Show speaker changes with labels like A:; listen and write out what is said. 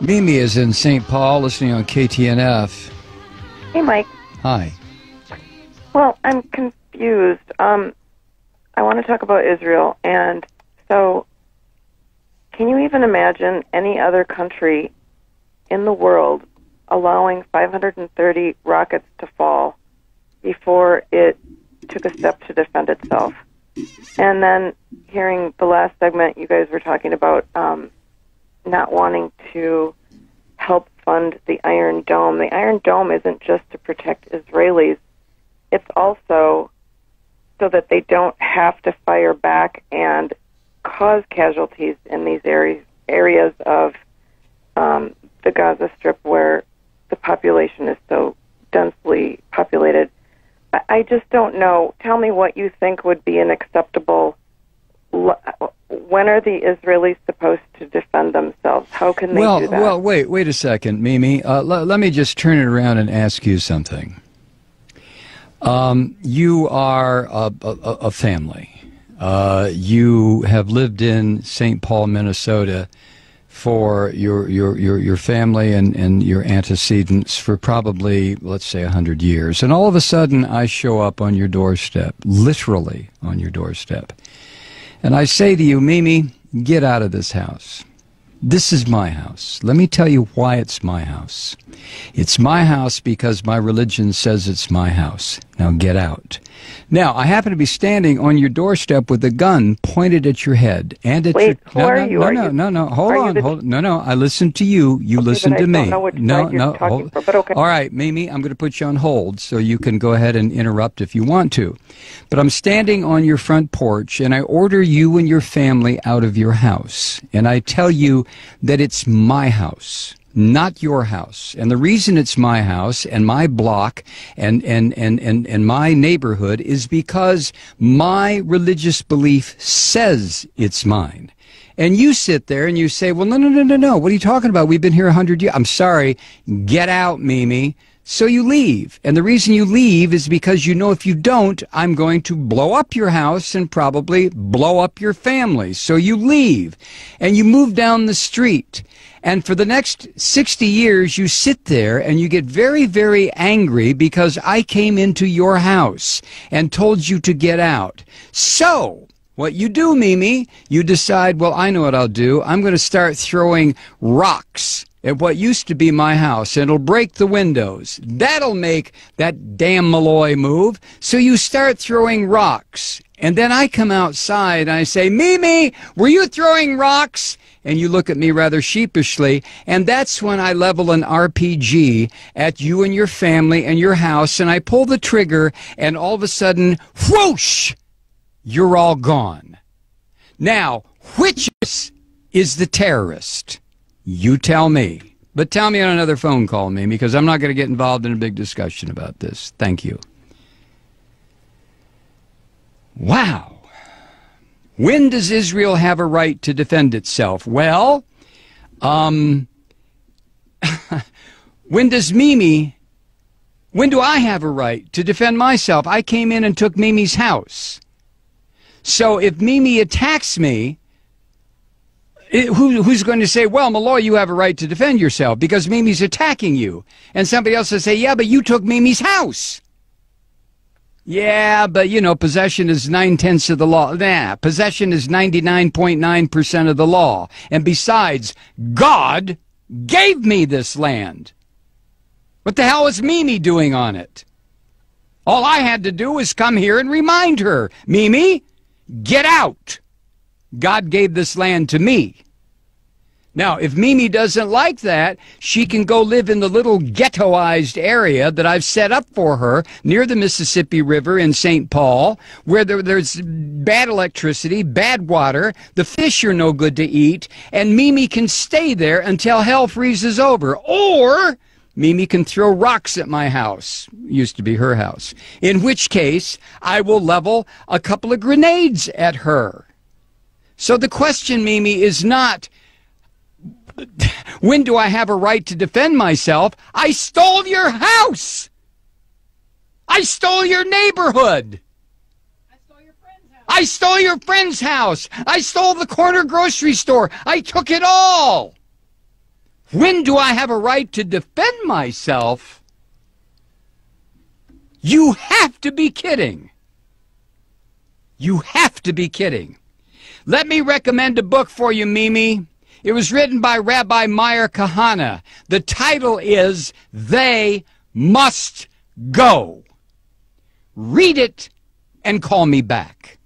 A: Mimi is in St. Paul listening on KTNF.
B: Hey, Mike.
A: Hi.
B: Well, I'm confused. I want to talk about Israel. And so, can you even imagine any other country in the world allowing 530 rockets to fall before it took a step to defend itself? And then hearing the last segment, you guys were talking about not wanting to help fund the Iron Dome. The Iron Dome isn't just to protect Israelis. It's also so that they don't have to fire back and cause casualties in these areas of the Gaza Strip where the population is so densely populated. I just don't know. Tell me what you think would be an acceptable. When are the Israelis supposed to defend themselves? How can they do that?
A: Well, wait a second, Mimi. Let me just turn it around and ask you something. You are a family. You have lived in St. Paul, Minnesota, for your family and your antecedents for probably, let's say, 100 years. And all of a sudden, I show up on your doorstep, literally on your doorstep. And I say to you, Mimi, get out of this house. This is my house. Let me tell you why it's my house. It's my house because my religion says it's my house. Now get out. Now, I happen to be standing on your doorstep with a gun pointed at your head and at
B: Wait,
A: your...
B: who are you?
A: No. Hold on. No. I listen to you. You listen to me.
B: I don't know which side you're talking for, but okay.
A: All right, Mimi, I'm going to put you on hold so you can go ahead and interrupt if you want to. But I'm standing on your front porch, and I order you and your family out of your house. And I tell you that it's my house, not your house. And the reason it's my house and my block and my neighborhood is because my religious belief says it's mine. And you sit there and you say, well, no. What are you talking about? We've been here 100 years. I'm sorry. Get out, Mimi. So you leave. And the reason you leave is because you know if you don't, I'm going to blow up your house and probably blow up your family. So you leave and you move down the street. And for the next 60 years, you sit there and you get very, very angry because I came into your house and told you to get out. So what you do, Mimi, you decide, well, I know what I'll do. I'm going to start throwing rocks at what used to be my house, and it'll break the windows. That'll make that damn Malloy move. So you start throwing rocks. And then I come outside and I say, Mimi, were you throwing rocks? And you look at me rather sheepishly, and that's when I level an RPG at you and your family and your house, and I pull the trigger, and all of a sudden, whoosh, you're all gone. Now, which is the terrorist? You tell me. But tell me on another phone call, Mimi, because I'm not going to get involved in a big discussion about this. Thank you. Wow. When does Israel have a right to defend itself? Well, when do I have a right to defend myself? I came in and took Mimi's house. So if Mimi attacks me, who's going to say, well, Malloy, you have a right to defend yourself because Mimi's attacking you? And somebody else will say, yeah, but you took Mimi's house. Yeah, but, you know, possession is 9/10 of the law. Nah, possession is 99.9% of the law. And besides, God gave me this land. What the hell is Mimi doing on it? All I had to do was come here and remind her, Mimi, get out. God gave this land to me. Now, if Mimi doesn't like that, she can go live in the little ghettoized area that I've set up for her near the Mississippi River in St. Paul, where there's bad electricity, bad water, the fish are no good to eat, and Mimi can stay there until hell freezes over. Or Mimi can throw rocks at my house, used to be her house, in which case I will level a couple of grenades at her. So the question, Mimi, is not, when do I have a right to defend myself? I stole your house. I stole your neighborhood. I stole your friend's house. I stole your friend's house. I stole the corner grocery store. I took it all. When do I have a right to defend myself? You have to be kidding. You have to be kidding. Let me recommend a book for you, Mimi. It was written by Rabbi Meir Kahane. The title is They Must Go. Read it and call me back.